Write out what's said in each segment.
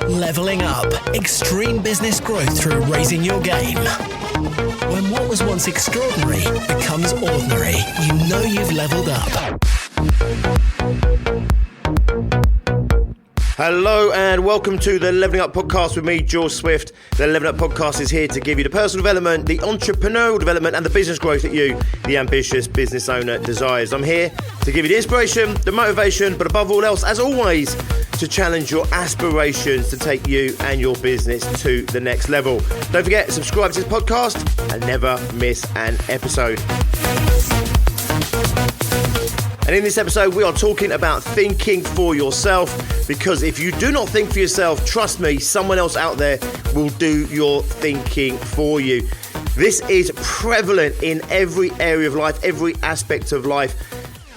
Leveling up. Extreme business growth through raising your game. When what was once extraordinary becomes ordinary, you know you've leveled up. Hello and welcome to the Leveling Up Podcast with me, George Swift. The Leveling Up Podcast is here to give you the personal development, the entrepreneurial development and the business growth that you, the ambitious business owner, desires. I'm here to give you the inspiration, the motivation, but above all else, as always, to challenge your aspirations to take you and your business to the next level. Don't forget, subscribe to this podcast and never miss an episode. And in this episode, we are talking about thinking for yourself, because if you do not think for yourself, trust me, someone else out there will do your thinking for you. This is prevalent in every area of life, every aspect of life.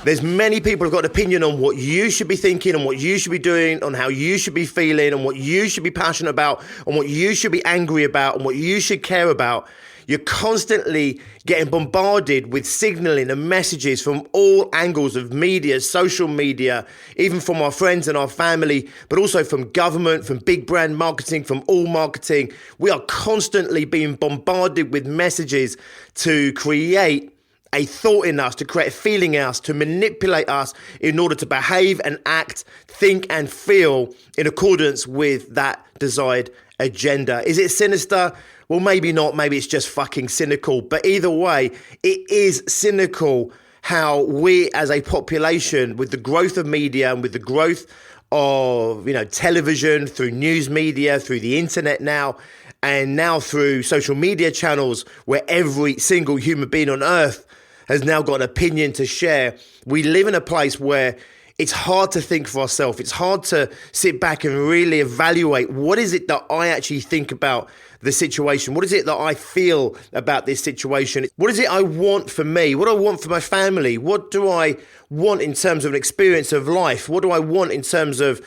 There's many people who've got an opinion on what you should be thinking, on what you should be doing, on how you should be feeling, on what you should be passionate about, on what you should be angry about, on what you should care about. You're constantly getting bombarded with signaling and messages from all angles of media, social media, even from our friends and our family, but also from government, from big brand marketing, from all marketing. We are constantly being bombarded with messages to create a thought in us, to create a feeling in us, to manipulate us in order to behave and act, think and feel in accordance with that desired agenda. Is it sinister? Well, maybe not. Maybe it's just fucking cynical. But either way, it is cynical how we as a population, with the growth of media and with the growth of, television, through news media, through the internet now, and now through social media channels where every single human being on earth has now got an opinion to share. We live in a place where it's hard to think for ourselves. It's hard to sit back and really evaluate what is it that I actually think about the situation? What is it that I feel about this situation? What is it I want for me? What do I want for my family? What do I want in terms of an experience of life? What do I want in terms of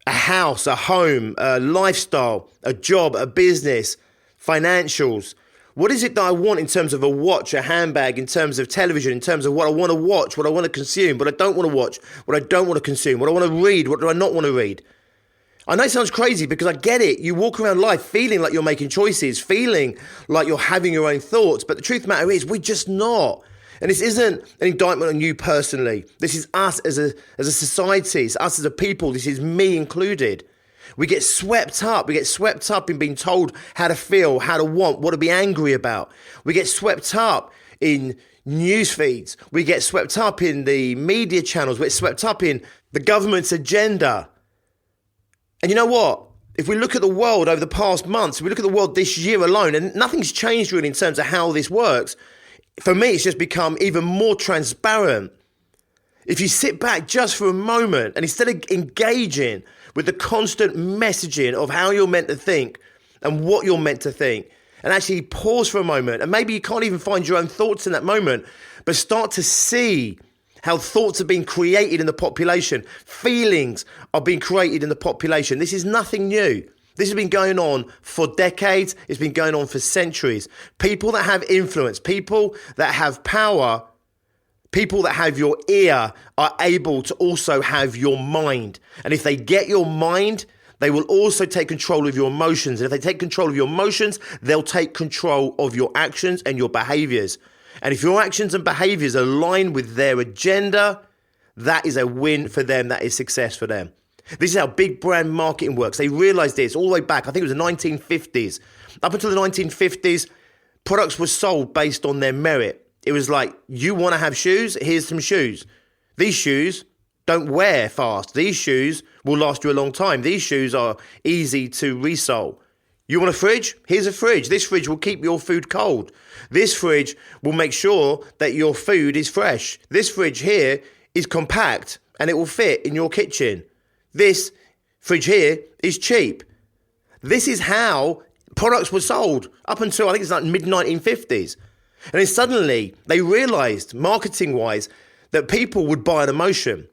a house, a home, a lifestyle, a job, a business, financials? What is it that I want in terms of a watch, a handbag, in terms of television, in terms of what I want to watch, what I want to consume, what I don't want to watch, what I don't want to consume, what I want to read, what do I not want to read? I know it sounds crazy because I get it. You walk around life feeling like you're making choices, feeling like you're having your own thoughts. But the truth of the matter is we're just not. And this isn't an indictment on you personally. This is us as a society. It's us as a people. This is me included. We get swept up. We get swept up in being told how to feel, how to want, what to be angry about. We get swept up in news feeds. We get swept up in the media channels. We get swept up in the government's agenda. And you know what? If we look at the world over the past months, if we look at the world this year alone, and nothing's changed really in terms of how this works, for me, it's just become even more transparent. If you sit back just for a moment and instead of engaging with the constant messaging of how you're meant to think and what you're meant to think, and actually pause for a moment, and maybe you can't even find your own thoughts in that moment, but start to see how thoughts are being created in the population, feelings are being created in the population. This is nothing new. This has been going on for decades. It's been going on for centuries. People that have influence, people that have power, people that have your ear are able to also have your mind. And if they get your mind, they will also take control of your emotions. And if they take control of your emotions, they'll take control of your actions and your behaviors. And if your actions and behaviors align with their agenda, that is a win for them. That is success for them. This is how big brand marketing works. They realized this all the way back. I think it was the 1950s. Up until the 1950s, products were sold based on their merit. It was like, you want to have shoes? Here's some shoes. These shoes don't wear fast. These shoes will last you a long time. These shoes are easy to resole. You want a fridge? Here's a fridge. This fridge will keep your food cold. This fridge will make sure that your food is fresh. This fridge here is compact and it will fit in your kitchen. This fridge here is cheap. This is how products were sold up until I think it's like mid-1950s. And then suddenly they realized, marketing-wise, that people would buy an emotion.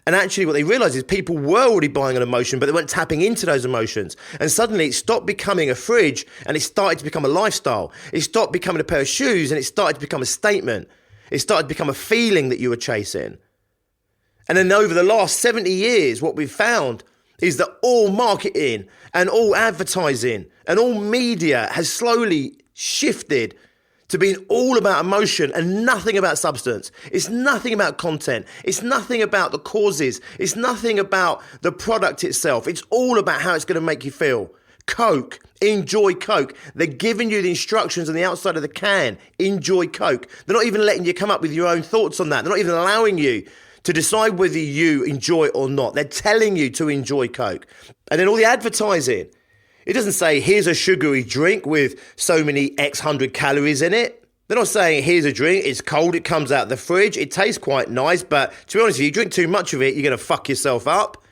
And actually what they realized is people were already buying an emotion, but they weren't tapping into those emotions. And suddenly it stopped becoming a fridge and it started to become a lifestyle. It stopped becoming a pair of shoes and it started to become a statement. It started to become a feeling that you were chasing. And then over the last 70 years, what we've found is that all marketing and all advertising and all media has slowly shifted to being all about emotion and nothing about substance. It's nothing about content. It's nothing about the causes. It's nothing about the product itself. It's all about how it's going to make you feel. Coke, enjoy Coke. They're giving you the instructions on the outside of the can. Enjoy Coke. They're not even letting you come up with your own thoughts on that. They're not even allowing you to decide whether you enjoy it or not. They're telling you to enjoy Coke. And then all the advertising. It doesn't say, here's a sugary drink with so many X hundred calories in it. They're not saying, here's a drink, it's cold, it comes out of the fridge, it tastes quite nice, but to be honest with you, drink too much of it, you're going to fuck yourself up.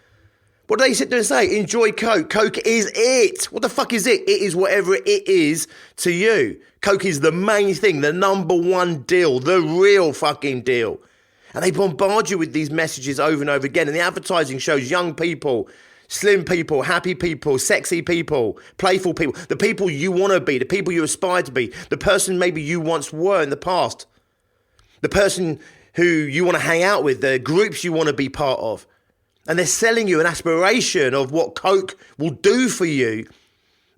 What do they sit there and say? Enjoy Coke. Coke is it. What the fuck is it? It is whatever it is to you. Coke is the main thing, the number one deal, the real fucking deal. And they bombard you with these messages over and over again. And the advertising shows young people, slim people, happy people, sexy people, playful people, the people you want to be, the people you aspire to be, the person maybe you once were in the past, the person who you want to hang out with, the groups you want to be part of. And they're selling you an aspiration of what Coke will do for you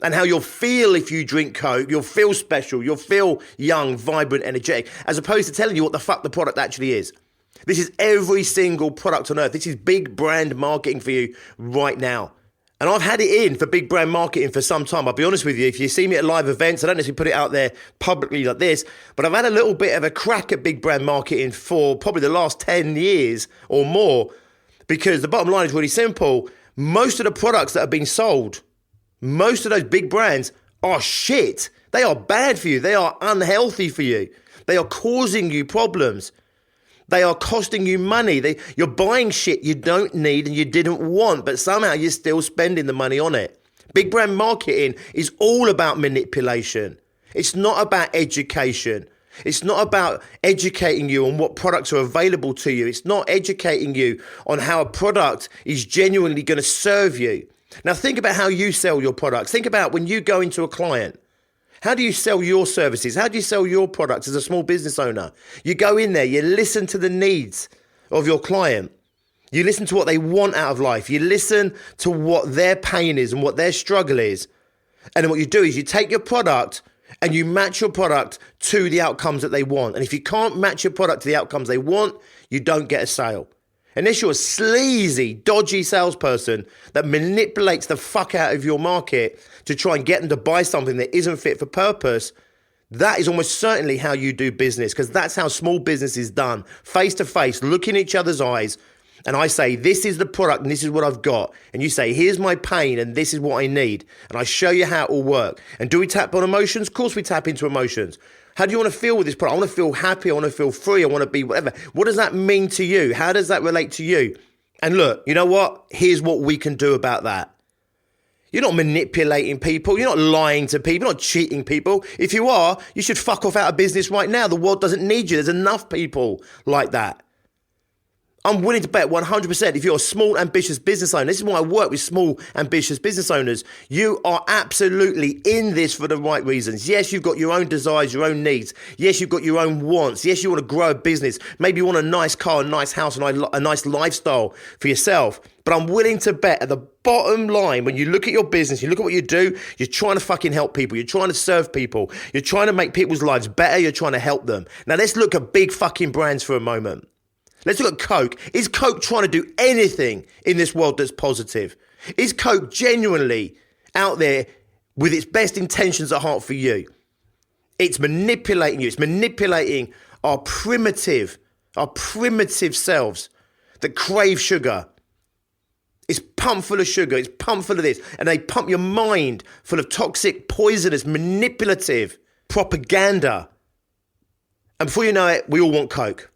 and how you'll feel if you drink Coke. You'll feel special. You'll feel young, vibrant, energetic, as opposed to telling you what the fuck the product actually is. This is every single product on earth. This is big brand marketing for you right now. And I've had it in for big brand marketing for some time. I'll be honest with you. If you see me at live events, I don't necessarily put it out there publicly like this, but I've had a little bit of a crack at big brand marketing for probably the last 10 years or more, because the bottom line is really simple. Most of the products that are being sold, most of those big brands are shit. They are bad for you. They are unhealthy for you. They are causing you problems. They are costing you money. You're buying shit you don't need and you didn't want, but somehow you're still spending the money on it. Big brand marketing is all about manipulation. It's not about education. It's not about educating you on what products are available to you. It's not educating you on how a product is genuinely going to serve you. Now think about how you sell your products. Think about when you go into a client. How do you sell your services? How do you sell your products as a small business owner? You go in there, you listen to the needs of your client. You listen to what they want out of life. You listen to what their pain is and what their struggle is. And then what you do is you take your product and you match your product to the outcomes that they want. And if you can't match your product to the outcomes they want, you don't get a sale. Unless you're a sleazy, dodgy salesperson that manipulates the fuck out of your market to try and get them to buy something that isn't fit for purpose, that is almost certainly how you do business, because that's how small business is done. Face to face, look in each other's eyes, and I say, this is the product and this is what I've got. And you say, here's my pain and this is what I need. And I show you how it will work. And do we tap on emotions? Of course we tap into emotions. How do you want to feel with this product? I want to feel happy. I want to feel free. I want to be whatever. What does that mean to you? How does that relate to you? And look, you know what? Here's what we can do about that. You're not manipulating people. You're not lying to people. You're not cheating people. If you are, you should fuck off out of business right now. The world doesn't need you. There's enough people like that. I'm willing to bet 100% if you're a small, ambitious business owner, this is why I work with small, ambitious business owners, you are absolutely in this for the right reasons. Yes, you've got your own desires, your own needs. Yes, you've got your own wants. Yes, you want to grow a business. Maybe you want a nice car, a nice house, and a nice lifestyle for yourself. But I'm willing to bet at the bottom line, when you look at your business, you look at what you do, you're trying to fucking help people. You're trying to serve people. You're trying to make people's lives better. You're trying to help them. Now, let's look at big fucking brands for a moment. Let's look at Coke. Is Coke trying to do anything in this world that's positive? Is Coke genuinely out there with its best intentions at heart for you? It's manipulating you. It's manipulating our primitive selves that crave sugar. It's pumped full of sugar. It's pumped full of this. And they pump your mind full of toxic, poisonous, manipulative propaganda. And before you know it, we all want Coke.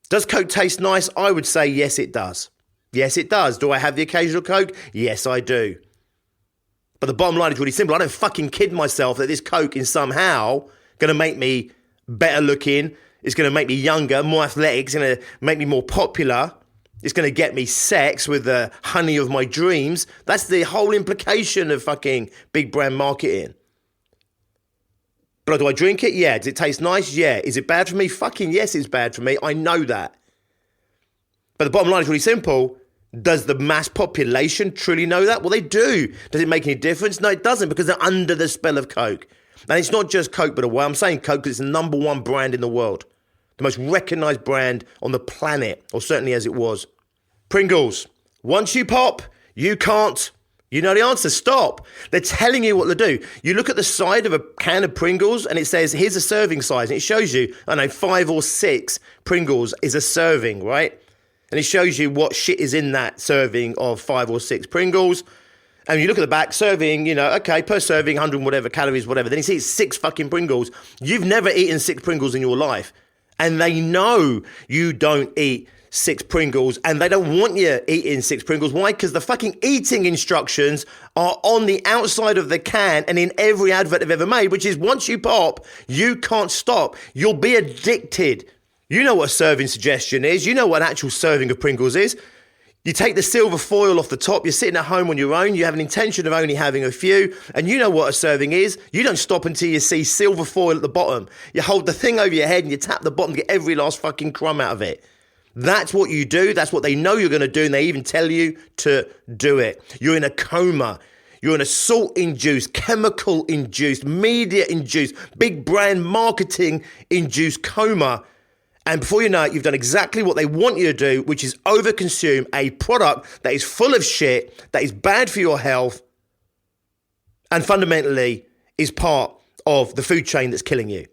Does Coke taste nice? I would say yes, it does. Yes, it does. Do I have the occasional Coke? Yes, I do. But the bottom line is really simple. I don't fucking kid myself that this Coke is somehow going to make me better looking. It's going to make me younger, more athletic. It's going to make me more popular. It's going to get me sex with the honey of my dreams. That's the whole implication of fucking big brand marketing. But do I drink it? Yeah. Does it taste nice? Yeah. Is it bad for me? Fucking yes, it's bad for me. I know that. But the bottom line is really simple. Does the mass population truly know that? Well, they do. Does it make any difference? No, it doesn't, because they're under the spell of Coke. And it's not just Coke, by the way. I'm saying Coke because it's the number one brand in the world. The most recognized brand on the planet, or certainly as it was. Pringles. Once you pop, you can't. You know the answer. Stop. They're telling you what to do. You look at the side of a can of Pringles and it says, here's a serving size. And it shows you, 5 or 6 Pringles is a serving, right? And it shows you what shit is in that serving of 5 or 6 Pringles. And you look at the back, serving, okay, per serving, 100 whatever, calories, whatever. Then you see it's 6 fucking Pringles. You've never eaten 6 Pringles in your life. And they know you don't eat 6 Pringles, and they don't want you eating 6 Pringles. Why? Because the fucking eating instructions are on the outside of the can and in every advert they've ever made, which is once you pop, you can't stop. You'll be addicted. You know what a serving suggestion is. You know what an actual serving of Pringles is. You take the silver foil off the top, you're sitting at home on your own, you have an intention of only having a few, and you know what a serving is. You don't stop until you see silver foil at the bottom. You hold the thing over your head and you tap the bottom to get every last fucking crumb out of it. That's what you do. That's what they know you're going to do, and they even tell you to do it. You're in a coma. You're in a salt-induced, chemical-induced, media-induced, big brand marketing-induced coma. And before you know it, you've done exactly what they want you to do, which is overconsume a product that is full of shit, that is bad for your health, and fundamentally is part of the food chain that's killing you.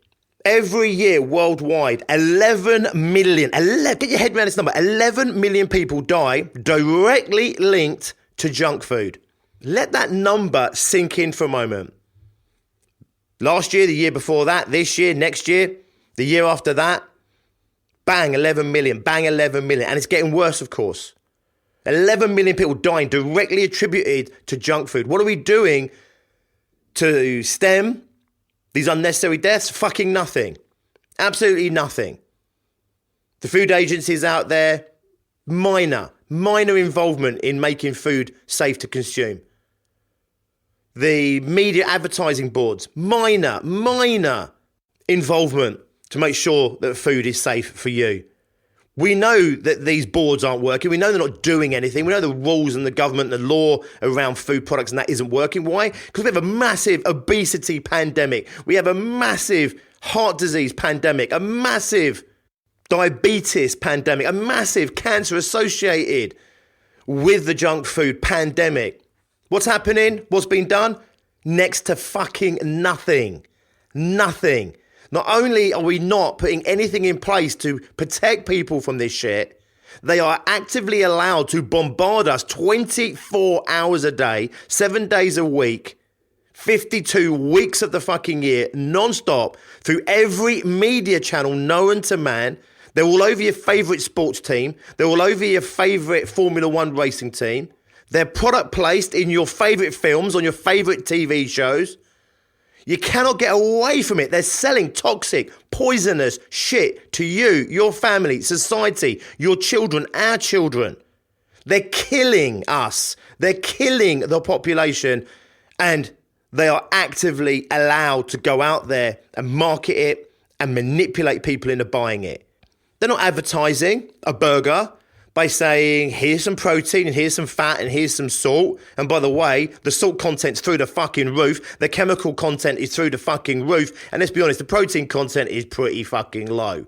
Every year worldwide, 11 million, get your head around this number, 11 million people die directly linked to junk food. Let that number sink in for a moment. Last year, the year before that, this year, next year, the year after that, bang, 11 million, bang, 11 million. And it's getting worse, of course. 11 million people dying directly attributed to junk food. What are we doing to stem these unnecessary deaths? Fucking nothing. Absolutely nothing. The food agencies out there, minor involvement in making food safe to consume. The media advertising boards, minor involvement to make sure that food is safe for you. We know that these boards aren't working. We know they're not doing anything. We know the rules and the government and the law around food products and that isn't working. Why? Because we have a massive obesity pandemic. We have a massive heart disease pandemic, a massive diabetes pandemic, a massive cancer associated with the junk food pandemic. What's happening? What's been done? Next to fucking nothing. Nothing. Not only are we not putting anything in place to protect people from this shit, they are actively allowed to bombard us 24 hours a day, 7 days a week, 52 weeks of the fucking year, non-stop, through every media channel known to man. They're all over your favourite sports team. They're all over your favourite Formula One racing team. They're product placed in your favourite films, on your favourite TV shows. You cannot get away from it. They're selling toxic, poisonous shit to you, your family, society, your children, our children. They're killing us. They're killing the population, and they are actively allowed to go out there and market it and manipulate people into buying it. They're not advertising a burger by saying, here's some protein and here's some fat and here's some salt. And by the way, the salt content's through the fucking roof. The chemical content is through the fucking roof. And let's be honest, the protein content is pretty fucking low.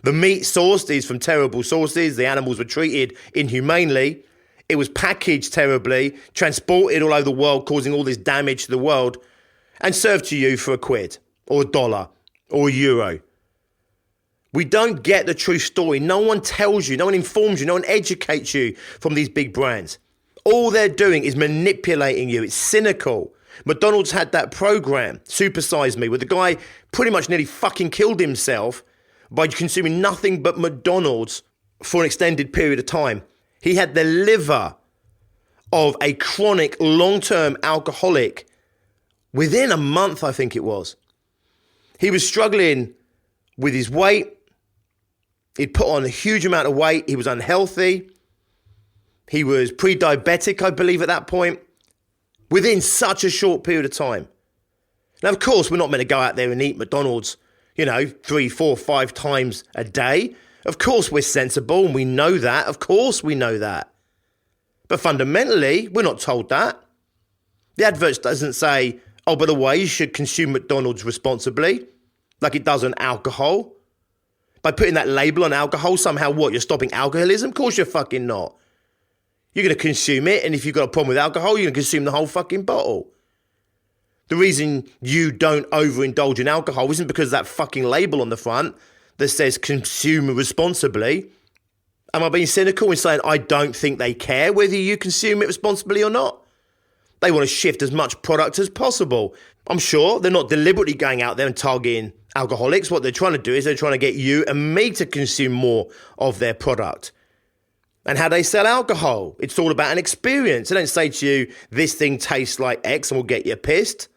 The meat sourced is from terrible sources. The animals were treated inhumanely. It was packaged terribly, transported all over the world, causing all this damage to the world, and served to you for £1 or $1 or €1. We don't get the true story. No one tells you, no one informs you, no one educates you from these big brands. All they're doing is manipulating you. It's cynical. McDonald's had that program, Super Size Me, where the guy pretty much nearly fucking killed himself by consuming nothing but McDonald's for an extended period of time. He had the liver of a chronic, long-term alcoholic within a month, I think it was. He was struggling with his weight. He'd put on a huge amount of weight. He was unhealthy. He was pre-diabetic, I believe, at that point, within such a short period of time. Now, of course, we're not meant to go out there and eat McDonald's, 3, 4, 5 times a day. Of course we're sensible and we know that. Of course we know that. But fundamentally, we're not told that. The advert doesn't say, oh, by the way, you should consume McDonald's responsibly, like it does on alcohol. By putting that label on alcohol, somehow what? You're stopping alcoholism? Of course you're fucking not. You're going to consume it, and if you've got a problem with alcohol, you're going to consume the whole fucking bottle. The reason you don't overindulge in alcohol isn't because of that fucking label on the front that says consume responsibly. Am I being cynical in saying I don't think they care whether you consume it responsibly or not? They want to shift as much product as possible. I'm sure they're not deliberately going out there and targeting alcoholics. What they're trying to do is they're trying to get you and me to consume more of their product. And how they sell alcohol, it's all about an experience. They don't say to you, this thing tastes like X and will get you pissed.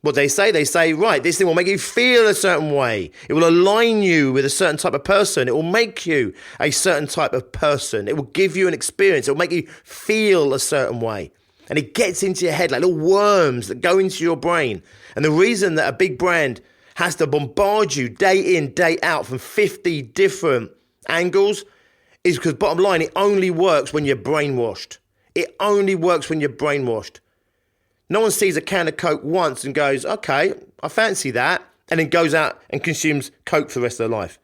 What they say, right, this thing will make you feel a certain way. It will align you with a certain type of person. It will make you a certain type of person. It will give you an experience. It will make you feel a certain way. And it gets into your head like little worms that go into your brain. And the reason that a big brand has to bombard you day in, day out from 50 different angles is because bottom line, it only works when you're brainwashed. It only works when you're brainwashed. No one sees a can of Coke once and goes, okay, I fancy that, and then goes out and consumes Coke for the rest of their life.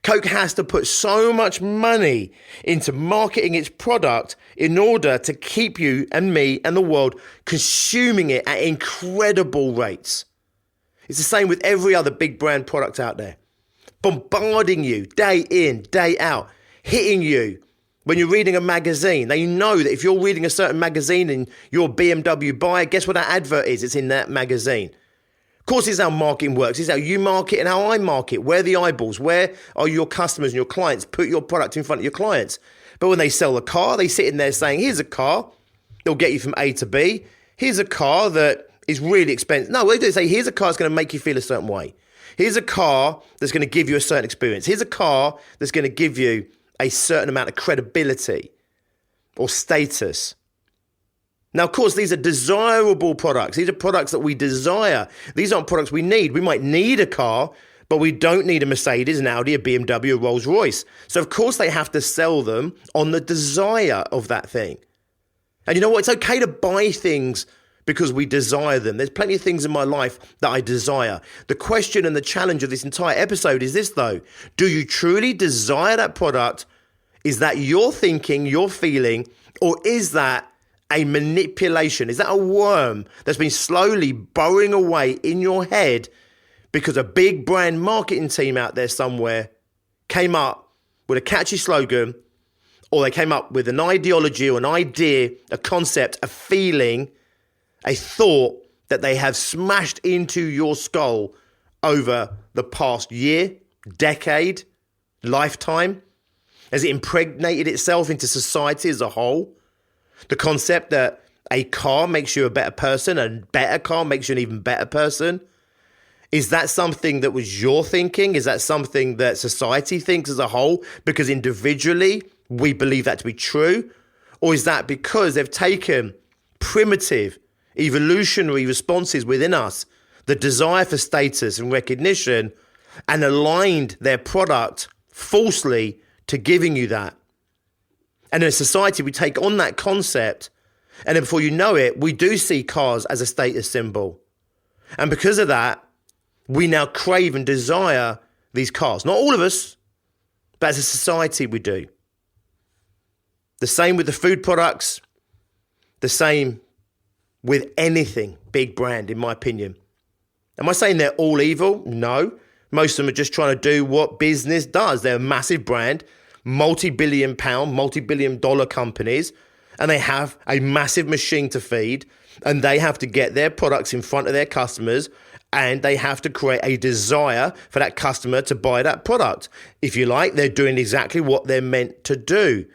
Coke has to put so much money into marketing its product in order to keep you and me and the world consuming it at incredible rates. It's the same with every other big brand product out there. Bombarding you day in, day out, hitting you. When you're reading a magazine, they know that if you're reading a certain magazine and you're a BMW buyer, guess what that advert is? It's in that magazine. Of course, it's how marketing works. It's how you market and how I market. Where are the eyeballs? Where are your customers and your clients? Put your product in front of your clients. But when they sell the car, they sit in there saying, here's a car that'll get you from A to B. Here's a car that is really expensive. No, they say, here's a car that's going to make you feel a certain way. Here's a car that's going to give you a certain experience. Here's a car that's going to give you a certain amount of credibility or status. Now, of course, these are desirable products. These are products that we desire. These aren't products we need. We might need a car, but we don't need a Mercedes, an Audi, a BMW, a Rolls Royce. So, of course, they have to sell them on the desire of that thing. And you know what? It's okay to buy things because we desire them. There's plenty of things in my life that I desire. The question and the challenge of this entire episode is this, though. Do you truly desire that product? Is that your thinking, your feeling, or is that a manipulation? Is that a worm that's been slowly burrowing away in your head because a big brand marketing team out there somewhere came up with a catchy slogan, or they came up with an ideology or an idea, a concept, a feeling, a thought that they have smashed into your skull over the past year, decade, lifetime? Has it impregnated itself into society as a whole? The concept that a car makes you a better person, a better car makes you an even better person? Is that something that was your thinking? Is that something that society thinks as a whole? Because individually, we believe that to be true? Or is that because they've taken primitive, evolutionary responses within us, the desire for status and recognition, and aligned their product falsely to giving you that? And in a society, we take on that concept, and then before you know it, we do see cars as a status symbol. And because of that, we now crave and desire these cars. Not all of us, but as a society, we do. The same with the food products, the same with anything big brand, in my opinion. Am I saying they're all evil? No. Most of them are just trying to do what business does. They're a massive brand, multi-billion pound, multi-billion dollar companies, and they have a massive machine to feed, and they have to get their products in front of their customers, and they have to create a desire for that customer to buy that product. If you like, they're doing exactly what they're meant to do.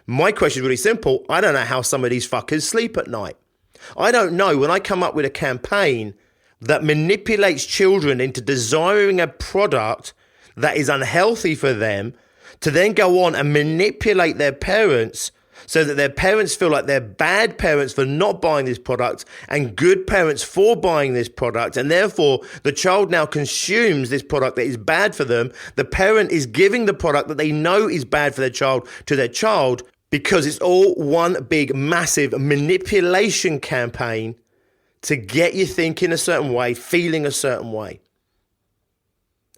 My question is really simple. I don't know how some of these fuckers sleep at night. I don't know when I come up with a campaign that manipulates children into desiring a product that is unhealthy for them, to then go on and manipulate their parents so that their parents feel like they're bad parents for not buying this product and good parents for buying this product. And therefore, the child now consumes this product that is bad for them. The parent is giving the product that they know is bad for their child to their child, because it's all one big, massive manipulation campaign to get you thinking a certain way, feeling a certain way.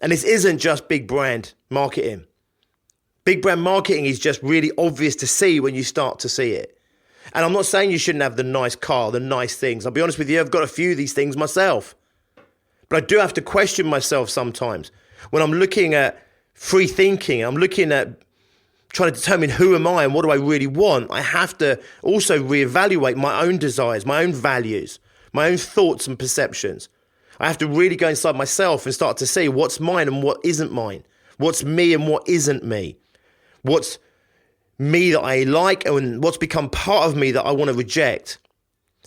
And this isn't just big brand marketing. Big brand marketing is just really obvious to see when you start to see it. And I'm not saying you shouldn't have the nice car, the nice things. I'll be honest with you, I've got a few of these things myself. But I do have to question myself sometimes. When I'm looking at free thinking, I'm looking at trying to determine who am I and what do I really want, I have to also reevaluate my own desires, my own values, my own thoughts and perceptions. I have to really go inside myself and start to see what's mine and what isn't mine. What's me and what isn't me. What's me that I like and what's become part of me that I want to reject.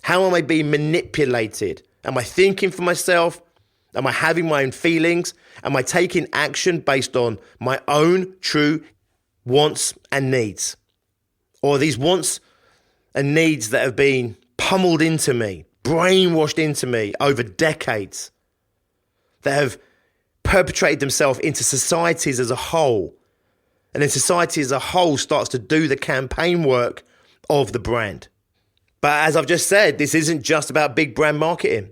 How am I being manipulated? Am I thinking for myself? Am I having my own feelings? Am I taking action based on my own true wants and needs? Or are these wants and needs that have been pummeled into me, brainwashed into me over decades, that have perpetrated themselves into societies as a whole? And then society as a whole starts to do the campaign work of the brand. But as I've just said, this isn't just about big brand marketing.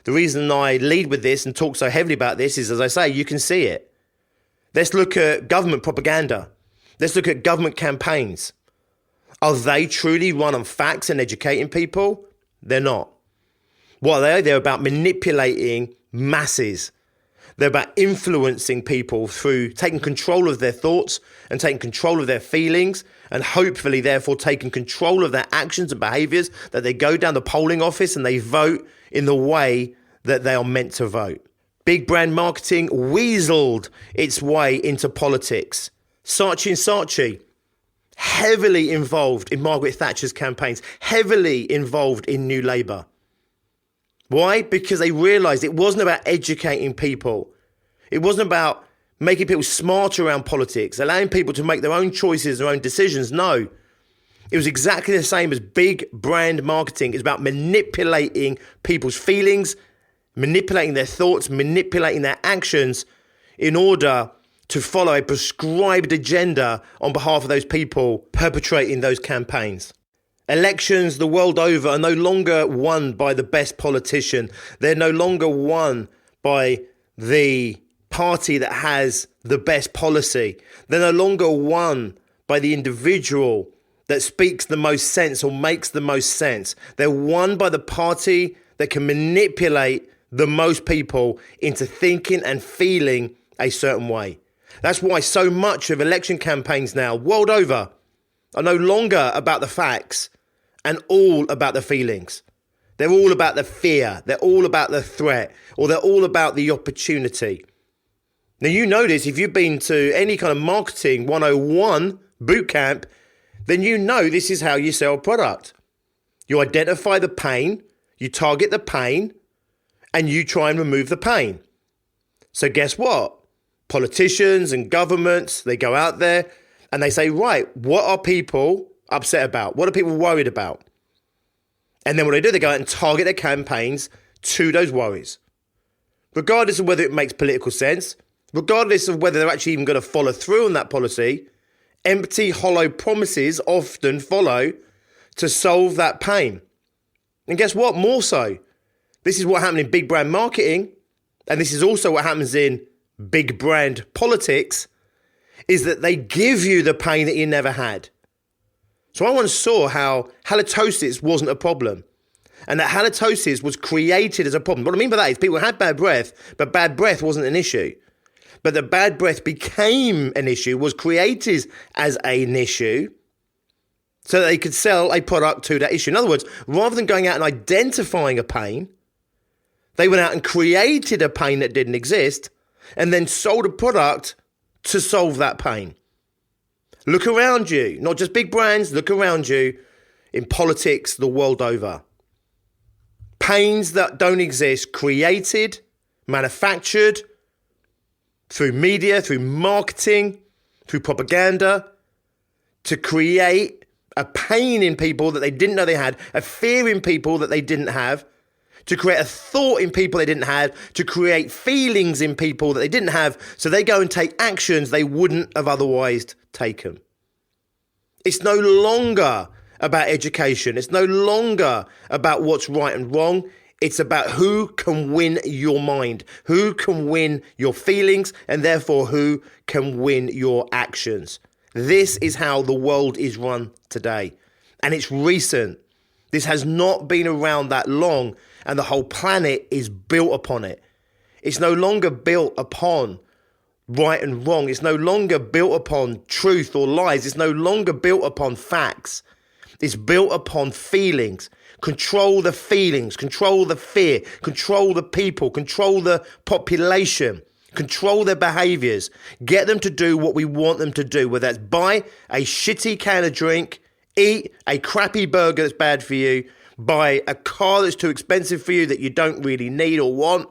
The reason I lead with this and talk so heavily about this is, as I say, you can see it. Let's look at government propaganda. Let's look at government campaigns. Are they truly run on facts and educating people? They're not. What are they? They're about manipulating masses. They're about influencing people through taking control of their thoughts and taking control of their feelings, and hopefully therefore taking control of their actions and behaviors, that they go down the polling office and they vote in the way that they are meant to vote. Big brand marketing weaseled its way into politics. Saatchi, heavily involved in Margaret Thatcher's campaigns, heavily involved in New Labour. Why? Because they realised it wasn't about educating people. It wasn't about making people smarter around politics, allowing people to make their own choices, their own decisions. No. It was exactly the same as big brand marketing. It's about manipulating people's feelings, manipulating their thoughts, manipulating their actions in order to follow a prescribed agenda on behalf of those people perpetrating those campaigns. Elections the world over are no longer won by the best politician. They're no longer won by the party that has the best policy. They're no longer won by the individual that speaks the most sense or makes the most sense. They're won by the party that can manipulate the most people into thinking and feeling a certain way. That's why so much of election campaigns now, world over, are no longer about the facts and all about the feelings. They're all about the fear. They're all about the threat, or they're all about the opportunity. Now, you know this, if you've been to any kind of marketing 101 boot camp, then you know this is how you sell a product. You identify the pain, you target the pain, and you try and remove the pain. So guess what? Politicians and governments, they go out there and they say, right, what are people upset about? What are people worried about? And then what they go out and target their campaigns to those worries. Regardless of whether it makes political sense, regardless of whether they're actually even going to follow through on that policy, empty, hollow promises often follow to solve that pain. And guess what? More so. This is what happened in big brand marketing, and this is also what happens in big brand politics, is that they give you the pain that you never had. So I once saw how halitosis wasn't a problem, and that halitosis was created as a problem. What I mean by that is people had bad breath, but bad breath wasn't an issue. But the bad breath became an issue, was created as an issue, so that they could sell a product to that issue. In other words, rather than going out and identifying a pain, they went out and created a pain that didn't exist and then sold a product to solve that pain. Look around you, not just big brands, look around you in politics the world over. Pains that don't exist, created, manufactured through media, through marketing, through propaganda, to create a pain in people that they didn't know they had, a fear in people that they didn't have, to create a thought in people they didn't have, to create feelings in people that they didn't have, so they go and take actions they wouldn't have otherwise taken. It's no longer about education. It's no longer about what's right and wrong. It's about who can win your mind, who can win your feelings, and therefore who can win your actions. This is how the world is run today. And it's recent. This has not been around that long, and the whole planet is built upon it. It's no longer built upon right and wrong. It's no longer built upon truth or lies. It's no longer built upon facts. It's built upon feelings. Control the feelings, control the fear, control the people, control the population, control their behaviors, get them to do what we want them to do, whether that's buy a shitty can of drink, eat a crappy burger that's bad for you, buy a car that's too expensive for you that you don't really need or want,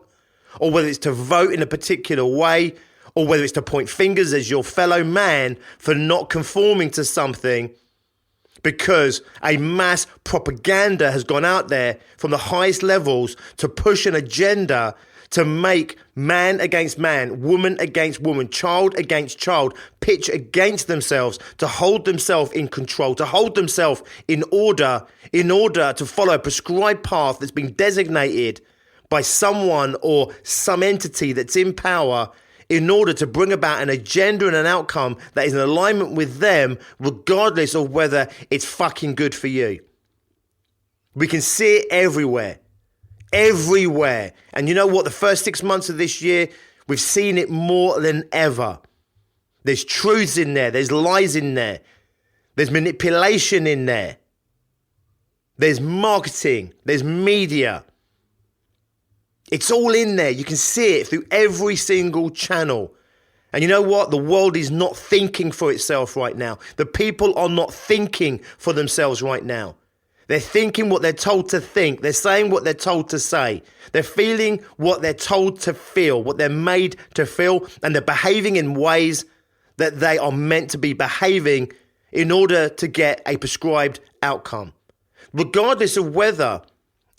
or whether it's to vote in a particular way, or whether it's to point fingers as your fellow man for not conforming to something because a mass propaganda has gone out there from the highest levels to push an agenda to make man against man, woman against woman, child against child, pitch against themselves, to hold themselves in control, to hold themselves in order to follow a prescribed path that's been designated by someone or some entity that's in power in order to bring about an agenda and an outcome that is in alignment with them, regardless of whether it's fucking good for you. We can see it everywhere. Everywhere. And you know what? The first 6 months of this year, we've seen it more than ever. There's truths in there. There's lies in there. There's manipulation in there. There's marketing. There's media. It's all in there. You can see it through every single channel. And you know what? The world is not thinking for itself right now. The people are not thinking for themselves right now. They're thinking what they're told to think. They're saying what they're told to say. They're feeling what they're told to feel, what they're made to feel, and they're behaving in ways that they are meant to be behaving in order to get a prescribed outcome. Regardless of whether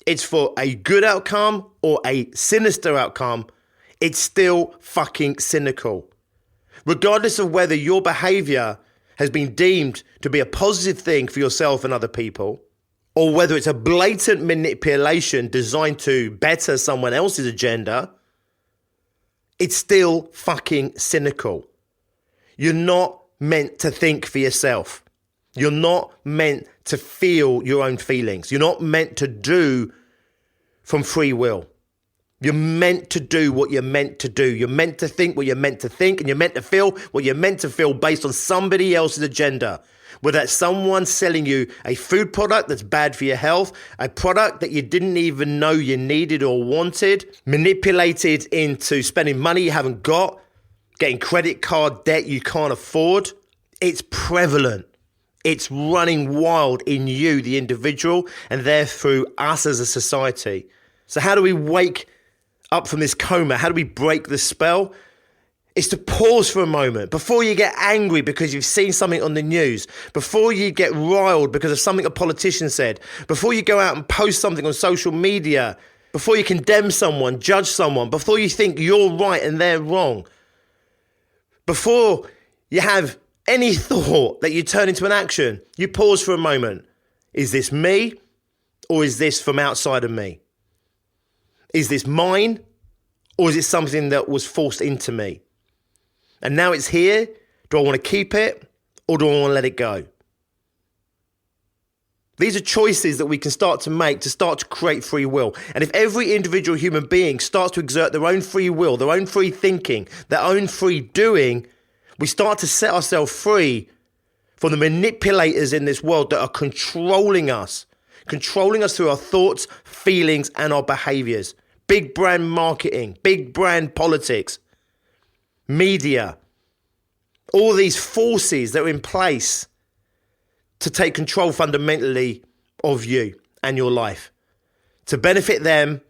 it's for a good outcome or a sinister outcome, it's still fucking cynical. Regardless of whether your behavior has been deemed to be a positive thing for yourself and other people, or whether it's a blatant manipulation designed to better someone else's agenda, it's still fucking cynical. You're not meant to think for yourself. You're not meant to feel your own feelings. You're not meant to do from free will. You're meant to do what you're meant to do. You're meant to think what you're meant to think, and you're meant to feel what you're meant to feel based on somebody else's agenda. Whether that's someone selling you a food product that's bad for your health, a product that you didn't even know you needed or wanted, manipulated into spending money you haven't got, getting credit card debt you can't afford. It's prevalent. It's running wild in you, the individual, and therefore us as a society. So how do we wake up from this coma? How do we break the spell? It's to pause for a moment before you get angry because you've seen something on the news, before you get riled because of something a politician said, before you go out and post something on social media, before you condemn someone, judge someone, before you think you're right and they're wrong, before you have any thought that you turn into an action, you pause for a moment. Is this me or is this from outside of me? Is this mine or is it something that was forced into me? And now it's here. Do I want to keep it or do I want to let it go? These are choices that we can start to make to start to create free will. And if every individual human being starts to exert their own free will, their own free thinking, their own free doing, we start to set ourselves free from the manipulators in this world that are controlling us through our thoughts, feelings, and our behaviors. Big brand marketing, big brand politics, media, all these forces that are in place to take control fundamentally of you and your life, to benefit them,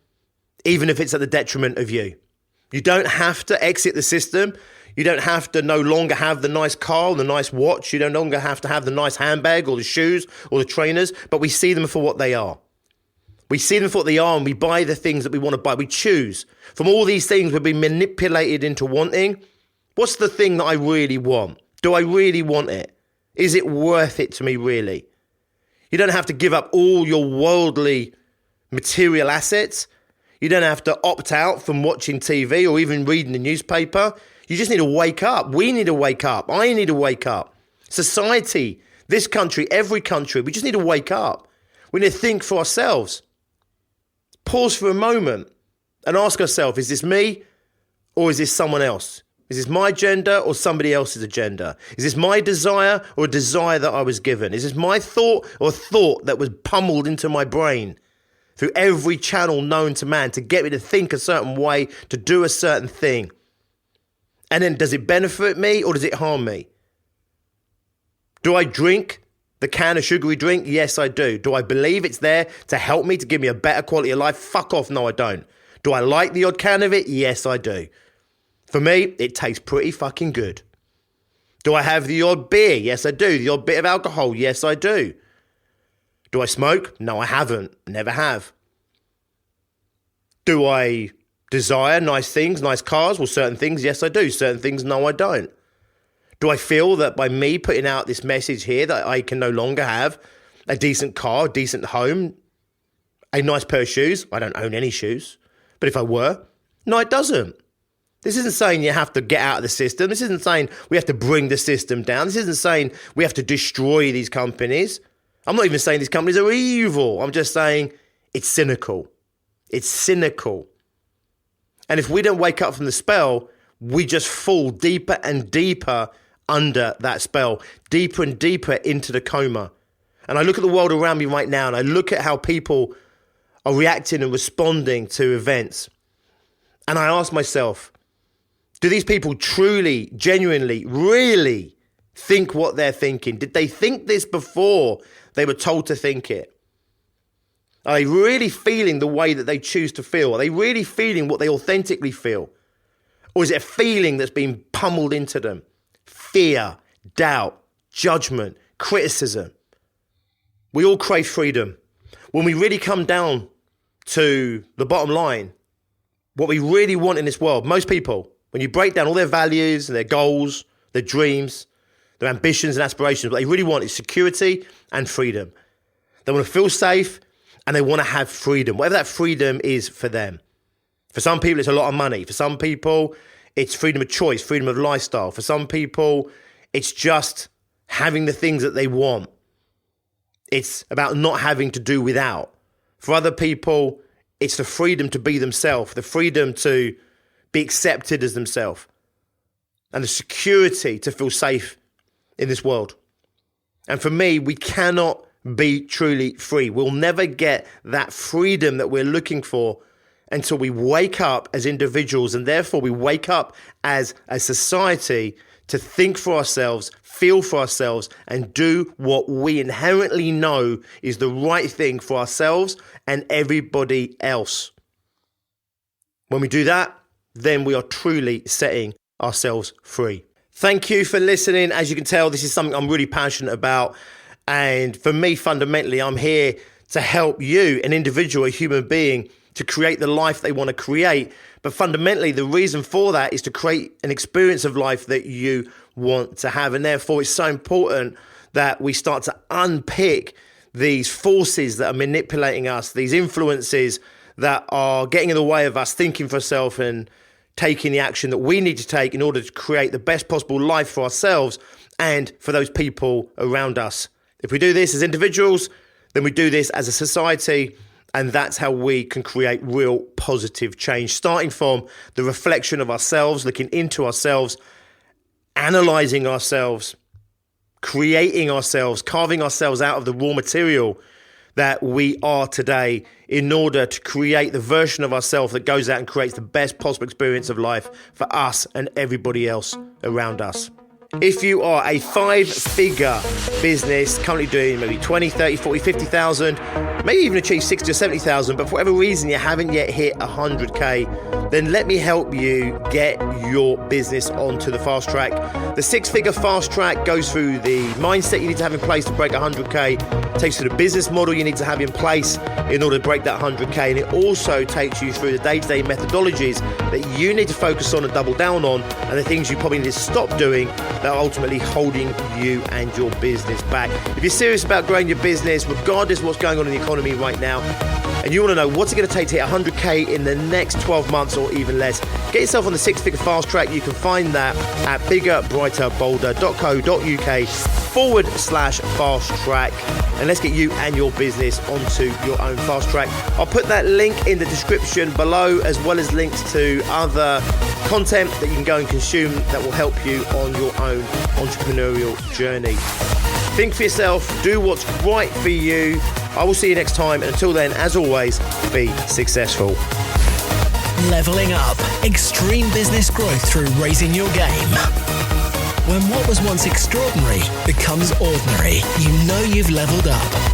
even if it's at the detriment of you. You don't have to exit the system. You don't have to no longer have the nice car, the nice watch. You no longer have to have the nice handbag or the shoes or the trainers, but we see them for what they are. We see them for what they are and we buy the things that we want to buy. We choose. From all these things we've been manipulated into wanting. What's the thing that I really want? Do I really want it? Is it worth it to me really? You don't have to give up all your worldly material assets. You don't have to opt out from watching TV or even reading the newspaper. You just need to wake up. We need to wake up. I need to wake up. Society, this country, every country, we just need to wake up. We need to think for ourselves. Pause for a moment and ask ourselves, is this me or is this someone else? Is this my agenda or somebody else's agenda? Is this my desire or a desire that I was given? Is this my thought or a thought that was pummeled into my brain through every channel known to man to get me to think a certain way, to do a certain thing? And then does it benefit me or does it harm me? Do I drink the can of sugary drink? Yes, I do. Do I believe it's there to help me, to give me a better quality of life? Fuck off, no, I don't. Do I like the odd can of it? Yes, I do. For me, it tastes pretty fucking good. Do I have the odd beer? Yes, I do. The odd bit of alcohol? Yes, I do. Do I smoke? No, I haven't. Never have. Do I desire nice things, nice cars? Well, certain things, yes, I do. Certain things, no, I don't. Do I feel that by me putting out this message here that I can no longer have a decent car, a decent home, a nice pair of shoes? I don't own any shoes. But if I were, no, it doesn't. This isn't saying you have to get out of the system. This isn't saying we have to bring the system down. This isn't saying we have to destroy these companies. I'm not even saying these companies are evil. I'm just saying it's cynical. It's cynical. And if we don't wake up from the spell, we just fall deeper and deeper under that spell, deeper and deeper into the coma. And I look at the world around me right now and I look at how people are reacting and responding to events. And I ask myself, do these people truly, genuinely, really think what they're thinking? Did they think this before they were told to think it? Are they really feeling the way that they choose to feel? Are they really feeling what they authentically feel? Or is it a feeling that's been pummeled into them? Fear, doubt, judgment, criticism. We all crave freedom. When we really come down to the bottom line, what we really want in this world, most people, when you break down all their values and their goals, their dreams, their ambitions and aspirations, what they really want is security and freedom. They want to feel safe and they want to have freedom, whatever that freedom is for them. For some people, it's a lot of money. For some people, it's freedom of choice, freedom of lifestyle. For some people, it's just having the things that they want. It's about not having to do without. For other people, it's the freedom to be themselves, the freedom to be accepted as themselves, and the security to feel safe in this world. And for me, we cannot be truly free. We'll never get that freedom that we're looking for until we wake up as individuals, and therefore we wake up as a society to think for ourselves, feel for ourselves, and do what we inherently know is the right thing for ourselves and everybody else. When we do that, then we are truly setting ourselves free. Thank you for listening. As you can tell, this is something I'm really passionate about. And for me, fundamentally, I'm here to help you, an individual, a human being, to create the life they want to create. But fundamentally, the reason for that is to create an experience of life that you want to have. And therefore, it's so important that we start to unpick these forces that are manipulating us, these influences that are getting in the way of us thinking for ourselves and taking the action that we need to take in order to create the best possible life for ourselves and for those people around us. If we do this as individuals, then we do this as a society, and that's how we can create real positive change, starting from the reflection of ourselves, looking into ourselves, analyzing ourselves, creating ourselves, carving ourselves out of the raw material that we are today in order to create the version of ourselves that goes out and creates the best possible experience of life for us and everybody else around us. If you are a 5-figure business currently doing maybe 20, 30, 40, 50,000, maybe even achieve 60 or 70,000, but for whatever reason you haven't yet hit 100K, then let me help you get your business onto the fast track. The 6-figure fast track goes through the mindset you need to have in place to break 100K, takes you to the business model you need to have in place in order to break that 100K, and it also takes you through the day-to-day methodologies that you need to focus on and double down on, and the things you probably need to stop doing that are ultimately holding you and your business back. If you're serious about growing your business, regardless of what's going on in the economy right now, and you want to know what's it going to take to hit 100K in the next 12 months or even less, get yourself on the 6-figure fast track. You can find that at biggerbrighterbolder.co.uk/fast track. And let's get you and your business onto your own fast track. I'll put that link in the description below, as well as links to other content that you can go and consume that will help you on your own entrepreneurial journey. Think for yourself, do what's right for you. I will see you next time. And until then, as always, be successful. Leveling up. Extreme business growth through raising your game. When what was once extraordinary becomes ordinary, you know you've leveled up.